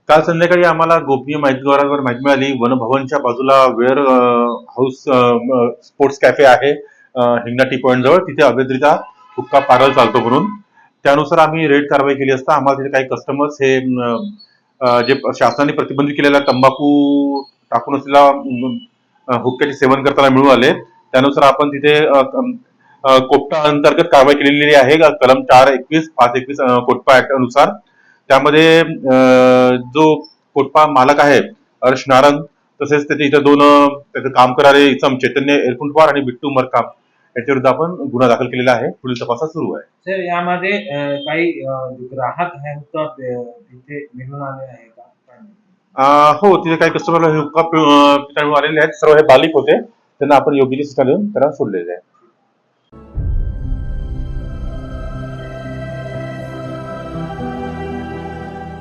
काल संध्याकाळी आम्हाला गोपनीय माहितीद्वारावर माहिती मिळाली, वनभवनच्या बाजूला वेअर हाऊस स्पोर्ट्स कॅफे आहे हिंगणा टी पॉइंट जवळ, तिथे अवैधरित्या हुक्का पार्लर चालतो म्हणून. त्यानुसार आम्ही रेड कारवाई केली असता आम्हाला तिथे काही कस्टमर्स हे जे शासनाने प्रतिबंधित केलेला तंबाखू टाकून असलेला हुक्क्याचे सेवन करताना मिळून आले. त्यानुसार आपण तिथे कोपटा अंतर्गत कारवाई केलेली आहे कलम 421 521 कोटपा ऍक्ट अनुसार. त्यामध्ये जो कोटपा मालक आहे हर्ष नारंग, तसेच त्याचे इतर दोन त्याचं काम करणारे इसम चैतन्य एरकुंटवार आणि बिट्टू मरकाम याच्या विरुद्ध आपण गुन्हा दाखल केलेला आहे. पुढील तपास सुरू आहे. सर, यामध्ये काही ग्राहक आहेत का तिथे मिळून आले आहे का? हो, तिथे काही कस्टमरला हुक्का पिऊन आलेले आहेत. सर्व हे बालिक होते, त्यांना आपण योग्य ती शिक्षा देऊन त्याला सोडलेले आहे.